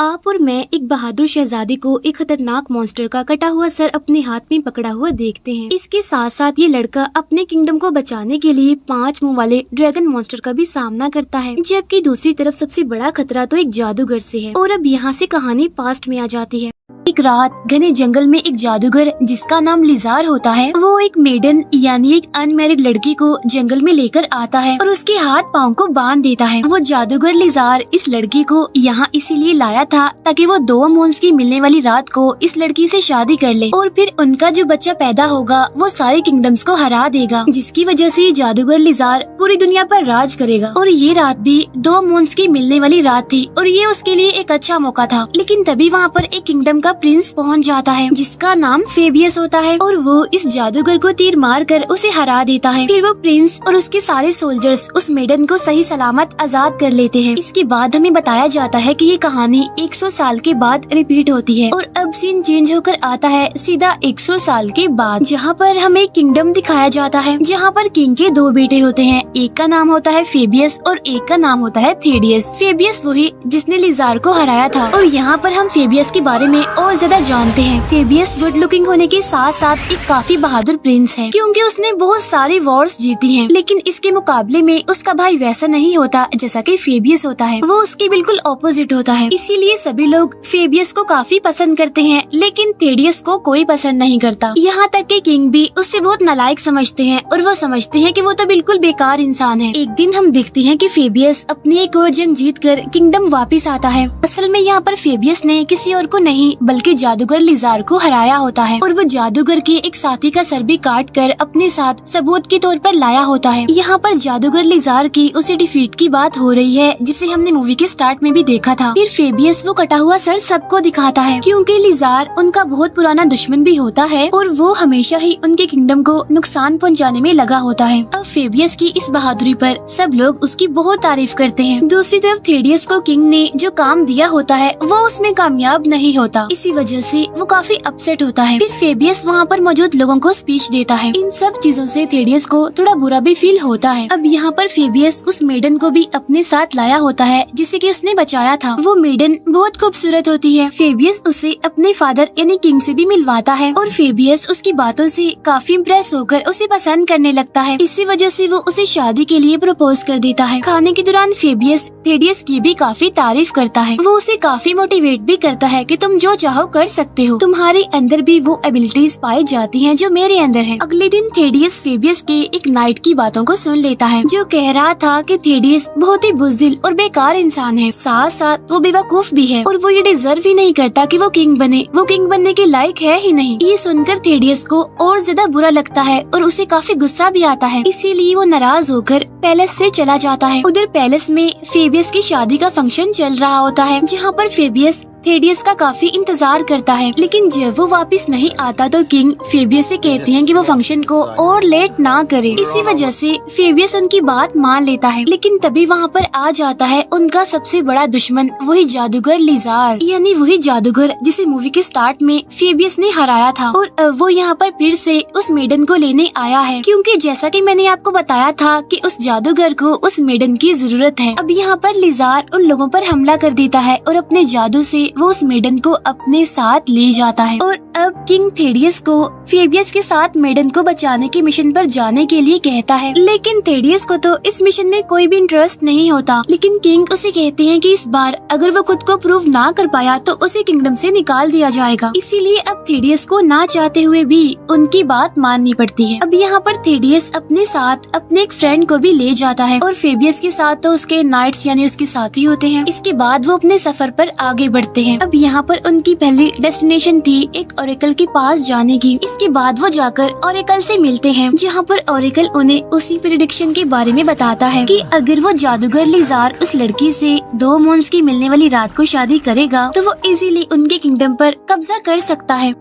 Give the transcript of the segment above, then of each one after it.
आप और मैं एक बहादुर शहजादी को एक खतरनाक मॉन्स्टर का कटा हुआ सर अपने हाथ में पकड़ा हुआ देखते हैं। इसके साथ साथ ये लड़का अपने किंगडम को बचाने के लिए 5 मुंह वाले ड्रैगन मॉन्स्टर का भी सामना करता है, जबकि दूसरी तरफ सबसे बड़ा खतरा तो एक जादूगर से है। और अब यहाँ से कहानी पास्ट में आ जाती है। एक रात घने जंगल में एक जादूगर जिसका नाम लिजार होता है, वो एक मेडन यानी एक अनमैरिड लड़की को जंगल में लेकर आता है और उसके हाथ पाँव को बांध देता है। वो जादूगर लिजार इस लड़की को यहाँ इसीलिए लाया था ताकि वो 2 मून्स की मिलने वाली रात को इस लड़की से शादी कर ले और फिर उनका जो बच्चा पैदा होगा वो सारे किंगडम्स को हरा देगा, जिसकी वजह से जादूगर लिजार पूरी दुनिया पर राज करेगा। और ये रात भी 2 मून्स की मिलने वाली रात थी और ये उसके लिए एक अच्छा मौका था। लेकिन तभी वहाँ पर एक किंगडम का प्रिंस पहुंच जाता है जिसका नाम फेबियस होता है और वो इस जादूगर को तीर मारकर उसे हरा देता है। फिर वो प्रिंस और उसके सारे सोल्जर्स उस मेडन को सही सलामत आजाद कर लेते हैं। इसके बाद हमें बताया जाता है कि ये कहानी 100 साल के बाद रिपीट होती है और अब सीन चेंज होकर आता है सीधा 100 साल के बाद, जहाँ पर हमें एक किंगडम दिखाया जाता है जहाँ पर किंग के 2 बेटे होते हैं। एक का नाम होता है फेबियस और एक का नाम होता है थेडियस। फेबियस वही जिसने लिजार को हराया था और यहाँ पर हम फेबियस के बारे में और ज्यादा जानते हैं। फेबियस गुड लुकिंग होने के साथ साथ एक काफी बहादुर प्रिंस है क्योंकि उसने बहुत सारी वॉर्स जीती हैं। लेकिन इसके मुकाबले में उसका भाई वैसा नहीं होता जैसा कि फेबियस होता है, वो उसके बिल्कुल ऑपोजिट होता है। इसीलिए सभी लोग फेबियस को काफी पसंद करते हैं लेकिन थेडियस को कोई पसंद नहीं करता। यहाँ तक कि किंग भी उससे बहुत नालायक समझते हैं और वो समझते हैं कि वो तो बिल्कुल बेकार इंसान है। एक दिन हम देखते हैं कि फेबियस अपनी एक और जंग जीत कर किंगडम वापिस आता है। असल में यहाँ पर फेबियस ने किसी और को नहीं बल्कि जादूगर लिजार को हराया होता है और वो जादूगर के एक साथी का सर भी काट कर अपने साथ सबूत के तौर पर लाया होता है। यहाँ पर जादूगर लिजार की उसे डिफीट की बात हो रही है जिसे हमने मूवी के स्टार्ट में भी देखा था। फिर फेबियस वो कटा हुआ सर सबको दिखाता है क्योंकि लिजार उनका बहुत पुराना दुश्मन भी होता है और वो हमेशा ही उनके किंगडम को नुकसान पहुँचाने में लगा होता है। अब फेबियस की इस बहादुरी पर सब लोग उसकी बहुत तारीफ करते हैं। दूसरी तरफ थेडियस को किंग ने जो काम दिया होता है वो उसमें कामयाब नहीं होता, इसी वजह से वो काफी अपसेट होता है। फिर फेबियस वहाँ पर मौजूद लोगों को स्पीच देता है। इन सब चीजों से थेडियस को थोड़ा बुरा भी फील होता है। अब यहाँ पर फेबियस उस मेडन को भी अपने साथ लाया होता है जिसे कि उसने बचाया था। वो मेडन बहुत खूबसूरत होती है। फेबियस उसे अपने फादर यानी किंग से भी मिलवाता है और फेबियस उसकी बातों से काफी इम्प्रेस होकर उसे पसंद करने लगता है। इसी वजह से वो उसे शादी के लिए प्रपोज कर देता है। खाने के दौरान फेबियस थेडियस की भी काफी तारीफ करता है। वो उसे काफी मोटिवेट भी करता है कि तुम जो चाहो कर सकते हो, तुम्हारे अंदर भी वो एबिलिटीज पाई जाती हैं जो मेरे अंदर है। अगले दिन थेडियस फेबियस के एक नाइट की बातों को सुन लेता है जो कह रहा था कि थेडियस बहुत ही बुज़दिल और बेकार इंसान है, साथ साथ वो बेवकूफ भी है और वो ये डिजर्व ही नहीं करता कि वो किंग बने, वो किंग बनने के लायक है ही नहीं। ये सुनकर थेडियस को और ज्यादा बुरा लगता है और उसे काफी गुस्सा भी आता है। इसीलिए वो नाराज होकर पैलेस से चला जाता है। उधर पैलेस में फेबियस की शादी का फंक्शन चल रहा होता है जहाँ पर फेबियस थेडियस का काफी इंतजार करता है। लेकिन जब वो वापस नहीं आता तो किंग फेबियस से कहते हैं कि वो फंक्शन को और लेट ना करे। इसी वजह से फेबियस उनकी बात मान लेता है। लेकिन तभी वहाँ पर आ जाता है उनका सबसे बड़ा दुश्मन, वही जादूगर लिजार, यानी वही जादूगर जिसे मूवी के स्टार्ट में फेबियस ने हराया था। और वो यहाँ पर फिर से उस मेडन को लेने आया है क्योंकि जैसा कि मैंने आपको बताया था कि उस जादूगर को उस मेडन की जरूरत है। अब यहाँ पर लिजार उन लोगों पर हमला कर देता है और अपने जादू से वो उस मेडन को अपने साथ ले जाता है। और अब किंग थेडियस को फेबियस के साथ मेडन को बचाने के मिशन पर जाने के लिए कहता है। लेकिन थेडियस को तो इस मिशन में कोई भी इंटरेस्ट नहीं होता। लेकिन किंग उसे कहते हैं कि इस बार अगर वो खुद को प्रूव ना कर पाया तो उसे किंगडम से निकाल दिया जाएगा। इसीलिए अब थेडियस को ना चाहते हुए भी उनकी बात माननी पड़ती है। अब यहाँ पर थेडियस अपने साथ अपने एक फ्रेंड को भी ले जाता है और फेबियस के साथ तो उसके नाइट्स यानी उसके साथी होते हैं। इसके बाद वो अपने सफर पर आगे बढ़ते हैं। अब यहाँ पर उनकी पहली डेस्टिनेशन थी एक ओरेकल के पास जाने की। इसके बाद वो जाकर ओरेकल से मिलते हैं जहाँ पर ओरेकल उन्हें उसी प्रेडिक्शन के बारे में बताता है कि अगर वो जादूगर लिजार उस लड़की से 2 मून्स की मिलने वाली रात को शादी करेगा तो वो इजीली उनके किंगडम पर कब्जा कर सकता है।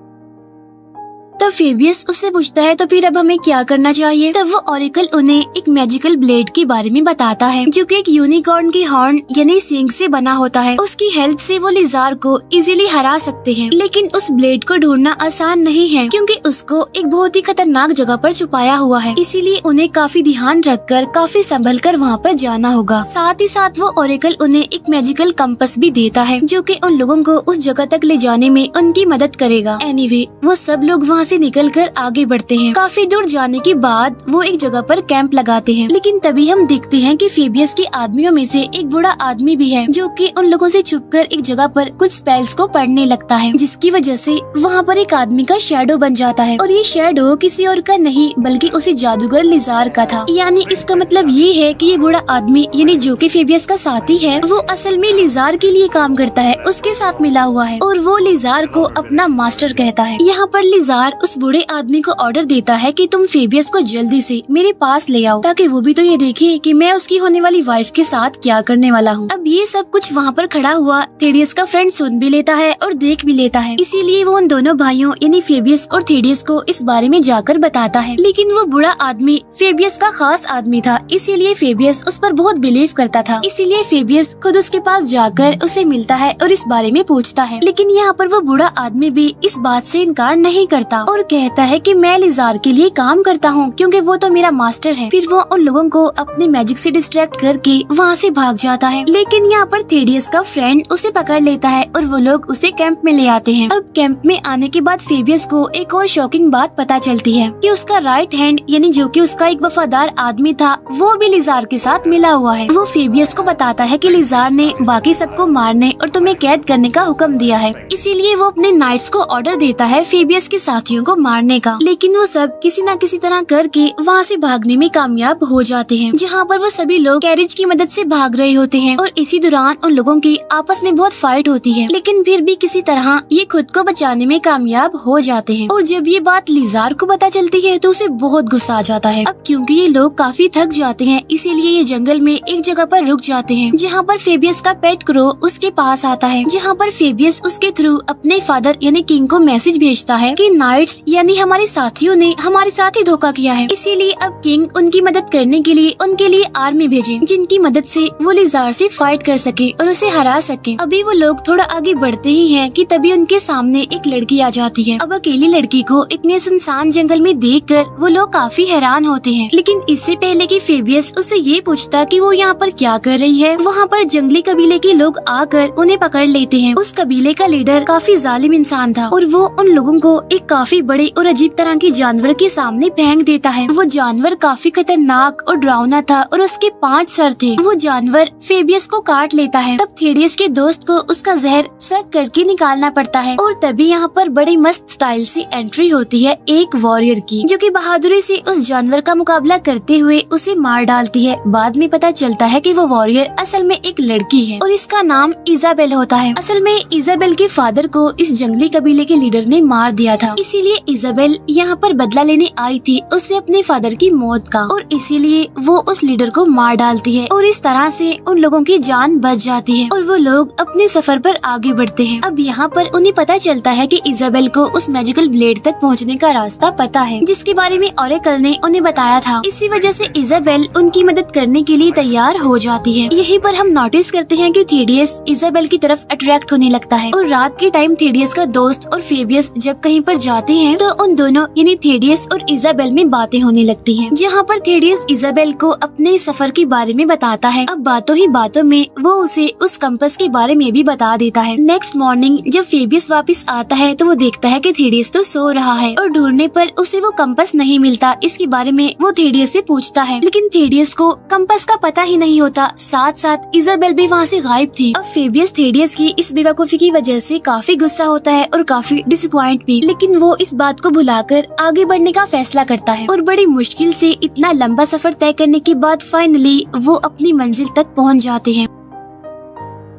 तब फेबियस उससे पूछता है तो फिर अब हमें क्या करना चाहिए। तब वो ऑरिकल उन्हें एक मैजिकल ब्लेड के बारे में बताता है जो कि एक यूनिकॉर्न की हॉर्न यानी सींग से बना होता है। उसकी हेल्प से वो लिजार को इजीली हरा सकते हैं, लेकिन उस ब्लेड को ढूंढना आसान नहीं है क्योंकि उसको एक बहुत ही खतरनाक जगह पर छुपाया हुआ है। इसीलिए उन्हें काफी ध्यान रखकर काफी संभल कर वहाँ पर जाना होगा। साथ ही साथ वो ऑरिकल उन्हें एक मैजिकल कंपास भी देता है जो कि उन लोगों को उस जगह तक ले जाने में उनकी मदद करेगा। एनीवे, वो सब लोग वहाँ से निकलकर आगे बढ़ते हैं। काफी दूर जाने के बाद वो एक जगह पर कैंप लगाते हैं, लेकिन तभी हम देखते हैं कि फेबियस के आदमियों में से एक बूढ़ा आदमी भी है जो कि उन लोगों से छुपकर एक जगह पर कुछ स्पेल्स को पढ़ने लगता है, जिसकी वजह से वहाँ पर एक आदमी का शैडो बन जाता है। और ये शैडो किसी और का नहीं बल्कि उसी जादूगर लिजार का था। यानी इसका मतलब ये है कि ये बूढ़ा आदमी यानी जो कि फेबियस का साथी है वो असल में लिजार के लिए काम करता है, उसके साथ मिला हुआ है और वो लिजार को अपना मास्टर कहता है। यहाँ पर लिजार उस बूढ़े आदमी को ऑर्डर देता है कि तुम फेबियस को जल्दी से मेरे पास ले आओ ताकि वो भी तो ये देखे कि मैं उसकी होने वाली वाइफ के साथ क्या करने वाला हूँ। अब ये सब कुछ वहाँ पर खड़ा हुआ थेडियस का फ्रेंड सुन भी लेता है और देख भी लेता है। इसीलिए वो उन दोनों भाइयों यानी फेबियस और थेडियस को इस बारे में जाकर बताता है, लेकिन वो बूढ़ा आदमी फेबियस का खास आदमी था, इसीलिए फेबियस उस पर बहुत बिलीव करता था। इसीलिए फेबियस खुद उसके पास जाकर उसे मिलता है और इस बारे में पूछता है, लेकिन यहाँ पर वो बूढ़ा आदमी भी इस बात से इनकार नहीं करता और कहता है कि मैं लिजार के लिए काम करता हूँ क्योंकि वो तो मेरा मास्टर है। फिर वो उन लोगों को अपने मैजिक से डिस्ट्रैक्ट करके वहाँ से भाग जाता है, लेकिन यहाँ पर थेडियस का फ्रेंड उसे पकड़ लेता है और वो लोग उसे कैंप में ले आते हैं। अब कैंप में आने के बाद फेबियस को एक और शॉकिंग बात पता चलती है कि उसका राइट हैंड यानी जो कि उसका एक वफादार आदमी था वो भी लिजार के साथ मिला हुआ है। वो फेबियस को बताता है कि लिजार ने बाकी सबको मारने और तुम्हें कैद करने का हुक्म दिया है, इसीलिए वो अपने नाइट्स को ऑर्डर देता है फेबियस के साथियों को मारने का। लेकिन वो सब किसी न किसी तरह करके वहाँ से भागने में कामयाब हो जाते हैं, जहाँ पर वो सभी लोग कैरेज की मदद से भाग रहे होते हैं और इसी दौरान उन लोगों की आपस में बहुत फाइट होती है, लेकिन फिर भी किसी तरह ये खुद को बचाने में कामयाब हो जाते हैं। और जब ये बात लिजार को पता चलती है तो उसे बहुत गुस्सा आ जाता है। अब क्योंकि ये लोग काफी थक जाते हैं इसीलिए ये जंगल में एक जगह पर रुक जाते हैं, जहाँ पर फेबियस का पेट क्रो उसके पास आता है, जहाँ पर फेबियस उसके थ्रू अपने फादर यानी किंग को मैसेज भेजता है कि नाइट्स यानी हमारे साथियों ने हमारे साथ ही धोखा किया है, इसीलिए अब किंग उनकी मदद करने के लिए उनके लिए आर्मी भेजे जिनकी मदद से वो लिजार से फाइट कर सके और उसे हरा सके। अभी वो लोग थोड़ा आगे बढ़ते ही हैं कि तभी उनके सामने एक लड़की आ जाती है। अब अकेली लड़की को इतने सुनसान जंगल में देखकर वो लोग काफी हैरान होते हैं, लेकिन इससे पहले कि फेबियस उससे ये पूछता कि वो यहाँ पर क्या कर रही है, वहाँ पर जंगली कबीले के लोग आकर उन्हें पकड़ लेते हैं। उस कबीले का लीडर काफी जालिम इंसान था और वो उन लोगों को एक काफी बड़े और अजीब तरह के जानवर के सामने फेंक देता है। वो जानवर काफी खतरनाक और डरावना था और उसके 5 सर थे। वो जानवर फेबियस को काट लेता है। तब थेडियस के दोस्त को उसका जहर सक करके निकालना पड़ता है और तभी यहाँ पर बड़ी मस्त स्टाइल से एंट्री होती है एक वॉरियर की, जो कि बहादुरी से उस जानवर का मुकाबला करते हुए उसे मार डालती है। बाद में पता चलता है कि वो वॉरियर असल में एक लड़की है और इसका नाम इजाबेल होता है। असल में इजाबेल के फादर को इस जंगली कबीले के लीडर ने मार दिया था, इसीलिए इजाबेल यहाँ पर बदला लेने आई थी उससे अपने फादर की मौत का, और इसीलिए वो उस लीडर को मार डालती है और इस तरह से उन लोगों की जान बच जाती है और वो लोग अपने सफर पर आगे बढ़ते हैं। अब यहाँ पर उन्हें पता चलता है कि इजाबेल को उस मैजिकल ब्लेड तक पहुँचने का रास्ता पता है, जिसके बारे में ऑरेकल ने उन्हें बताया था। इसी वजह से इजाबेल उनकी मदद करने के लिए तैयार हो जाती है। यहीं पर हम नोटिस करते हैं कि थेडियस इजाबेल की तरफ अट्रैक्ट होने लगता है और रात के टाइम थेडियस का दोस्त और फेबियस जब कहीं पर जाते हैं तो उन दोनों यानी थेडियस और इजाबेल में बातें होने लगती हैं, जहाँ पर थेडियस इजाबेल को अपने सफर के बारे में बताता है। अब बातों ही बातों में वो उसे उस कंपास के बारे में भी बता देता है। नेक्स्ट मॉर्निंग जब फेबियस वापस आता है तो वो देखता है कि थेडियस तो सो रहा है और ढूंढने पर उसे वो कंपास नहीं मिलता। इसके बारे में वो थेडियस से पूछता है, लेकिन थेडियस को कंपास का पता ही नहीं होता। साथ साथ इजाबेल भी वहाँ से गायब थी। अब फेबियस थेडियस की इस बेवकूफी की वजह से काफी गुस्सा होता है और काफी डिसअपॉइंट भी, लेकिन वो इस बात को भुलाकर आगे बढ़ने का फैसला करता है और बड़ी मुश्किल से इतना लंबा सफर तय करने के बाद फाइनली वो अपनी मंजिल तक पहुँच जाते हैं।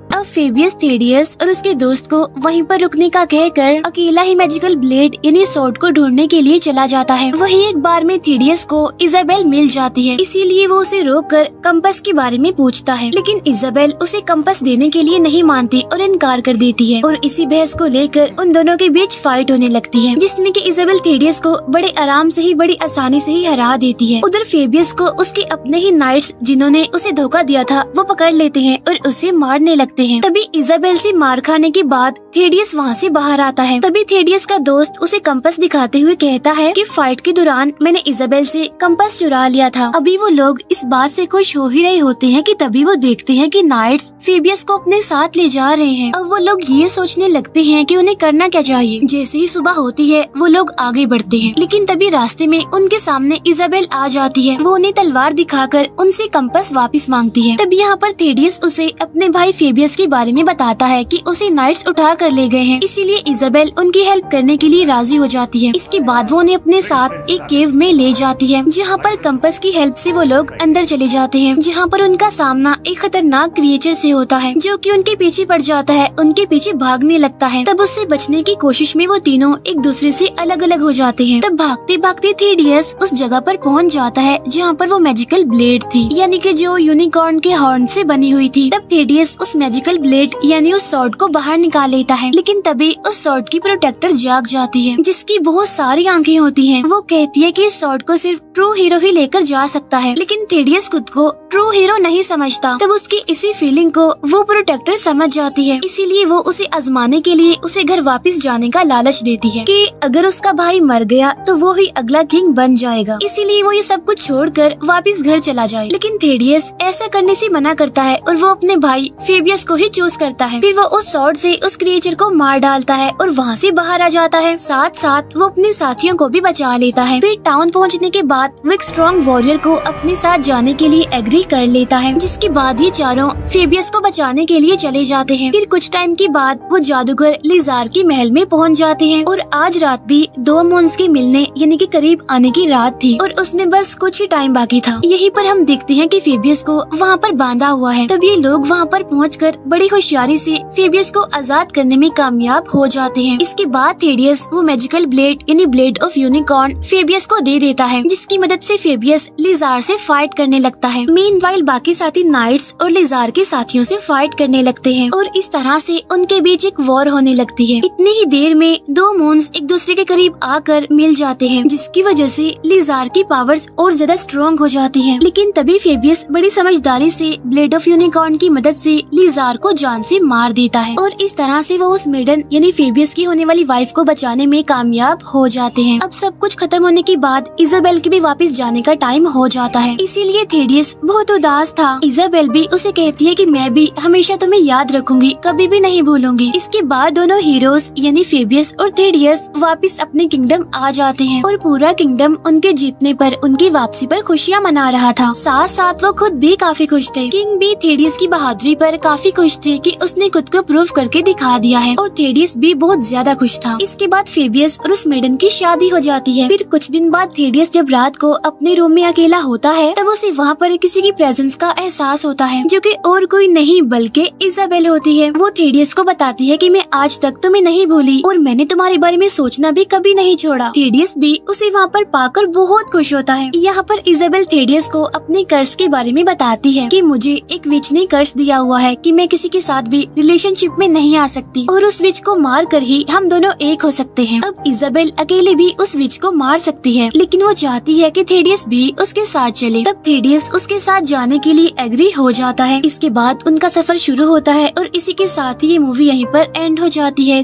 अब फेबियस थेडियस और उसके दोस्त को वहीं पर रुकने का कहकर अकेला ही मैजिकल ब्लेड यानी स्वॉर्ड को ढूंढने के लिए चला जाता है। वही एक बार में थेडियस को इजाबेल मिल जाती है, इसीलिए वो उसे रोककर कंपास के बारे में पूछता है, लेकिन इजाबेल उसे कंपास देने के लिए नहीं मानती और इनकार कर देती है और इसी बहस को लेकर उन दोनों के बीच फाइट होने लगती है, जिसमें कि इजाबेल थेडियस को बड़े आराम से ही बड़ी आसानी से ही हरा देती है। उधर फेबियस को उसके अपने ही नाइट्स जिन्होंने उसे धोखा दिया था वो पकड़ लेते हैं और उसे मारने लगते हैं। तभी इजाबेल से मार खाने के बाद थेडियस वहाँ से बाहर आता है। तभी थेडियस का दोस्त उसे कंपास दिखाते हुए कहता है कि फाइट के दौरान मैंने इजाबेल से कंपास चुरा लिया था। अभी वो लोग इस बात से खुश हो ही रहे होते हैं कि तभी वो देखते हैं कि नाइट्स फेबियस को अपने साथ ले जा रहे हैं। अब वो लोग ये सोचने लगते हैं कि उन्हें करना क्या चाहिए। जैसे ही सुबह होती है वो लोग आगे बढ़ते हैं, लेकिन तभी रास्ते में उनके सामने इजाबेल आ जाती है। वो उन्हें तलवार दिखाकर उनसे कंपास वापस मांगती है। तभी यहाँ पर थेडियस उसे अपने भाई फेबियस के बारे में बताता है कि उसे नाइट्स उठा कर ले गए हैं, इसीलिए इजाबेल उनकी हेल्प करने के लिए राजी हो जाती है। इसके बाद वो उन्हें अपने साथ एक केव में ले जाती है, जहाँ पर कंपास की हेल्प से वो लोग अंदर चले जाते हैं, जहाँ पर उनका सामना एक खतरनाक क्रिएचर से होता है जो कि उनके पीछे पड़ जाता है, उनके पीछे भागने लगता है। तब उससे बचने की कोशिश में वो तीनों एक दूसरे से अलग अलग हो जाते हैं। तब भागते भागते थेडियस उस जगह पर पहुँच जाता है जहाँ पर वो मैजिकल ब्लेड थी, यानी कि जो यूनिकॉर्न के हॉर्न से बनी हुई थी। तब थेडियस उस मैजिकल ब्लेड यानी उस स्वॉर्ड को बाहर निकाल लेता है, लेकिन तभी उस स्वॉर्ड की प्रोटेक्टर जाग जाती है, जिसकी बहुत सारी आंखें होती हैं। वो कहती है कि इस स्वॉर्ड को सिर्फ ट्रू हीरो ही लेकर जा सकता है, लेकिन थेडियस खुद को ट्रू हीरो नहीं समझता। तब उसकी इसी फीलिंग को वो प्रोटेक्टर समझ जाती है, इसीलिए वो उसे आजमाने के लिए उसे घर वापस जाने का लालच देती है कि अगर उसका भाई मर गया तो वो ही अगला किंग बन जाएगा, इसीलिए वो ये सब कुछ छोड़कर वापस घर चला जाए। लेकिन थेडियस ऐसा करने से मना करता है और वो अपने भाई फेबियस को ही चूज करता है। फिर वो उस स्वॉर्ड से उस क्रिएचर को मार डालता है और वहाँ से बाहर आ जाता है। साथ साथ वो अपने साथियों को भी बचा लेता है। फिर टाउन पहुँचने के बाद वो एक स्ट्रॉन्ग वॉरियर को अपने साथ जाने के लिए एग्री कर लेता है, जिसके बाद ये चारों फेबियस को बचाने के लिए चले जाते हैं। फिर कुछ टाइम के बाद वो जादूगर लिजार के महल में पहुँच जाते हैं और आज रात भी दो मून्स के मिलने यानी कि करीब आने की रात थी और उसमें बस कुछ ही टाइम बाकी था। यहीं पर हम देखते हैं कि फेबियस को वहाँ पर बांधा हुआ है। तब ये लोग वहाँ पर पहुंचकर बड़ी होशियारी से फेबियस को आजाद करने में कामयाब हो जाते हैं। इसके बाद थेडियस वो मैजिकल ब्लेड यानी ब्लेड ऑफ यूनिकॉर्न फेबियस को दे देता है, जिसकी मदद से फेबियस लिजार से फाइट करने लगता है। मीनवाइल बाकी साथी नाइट्स और लिजार के साथियों से फाइट करने लगते हैं और इस तरह से उनके बीच एक वॉर होने लगती है। इतनी ही देर में दो मून्स एक दूसरे के करीब आकर मिल जाते हैं, जिसकी वजह से लिजार की पावर्स और ज्यादा स्ट्रॉन्ग हो जाती है। लेकिन तभी फेबियस बड़ी समझदारी से ब्लेड ऑफ यूनिकॉर्न की मदद से लिजार को जान से मार देता है और इस तरह से वो उस मेडन यानी फेबियस की होने वाली वाइफ को बचाने में कामयाब हो जाते हैं। अब सब कुछ खत्म होने के बाद इजाबेल के भी वापस जाने का टाइम हो जाता है, इसीलिए थेडियस बहुत उदास था। इजाबेल भी उसे कहती है कि मैं भी हमेशा तुम्हें याद रखूंगी, कभी भी नहीं भूलूंगी। इसके बाद दोनों हीरोज यानी फेबियस और थेडियस वापस अपने किंगडम आ जाते हैं और पूरा किंगडम उनके जीतने पर, उनकी वापसी पर खुशियाँ मना रहा था। साथ साथ वो खुद भी काफी खुश थे। किंग भी थेडियस की बहादुरी पर काफी खुश थे कि उसने खुद को प्रूव करके दिखा दिया है और थेडियस भी बहुत ज्यादा खुश था। इसके बाद फेबियस और उस मेडन की शादी हो जाती है। फिर कुछ दिन बाद थेडियस जब रात को अपने रूम में अकेला होता है तब उसे वहाँ पर किसी की प्रेजेंस का एहसास होता है, जो कि और कोई नहीं बल्कि इजाबेल होती है। वो थेडियस को बताती है कि मैं आज तक तुम्हें नहीं भूली और मैंने तुम्हारे बारे में सोचना भी कभी नहीं छोड़ा। थेडियस भी उसे वहाँ पर पाकर बहुत खुश होता है। यहाँ पर इजाबेल थेडियस को अपने कर्ज के बारे में बताती है कि मुझे एक विच ने कर्ज दिया हुआ है कि मैं किसी के साथ भी रिलेशनशिप में नहीं आ सकती और उस विच को मार कर ही हम दोनों एक हो सकते हैं। अब इजाबेल अकेले भी उस विच को मार सकती है, लेकिन वो चाहती है कि थेडियस भी उसके साथ चले। तब थेडियस उसके साथ जाने के लिए एग्री हो जाता है। इसके बाद उनका सफर शुरू होता है और इसी के साथ ही ये मूवी यहीं पर एंड हो जाती है।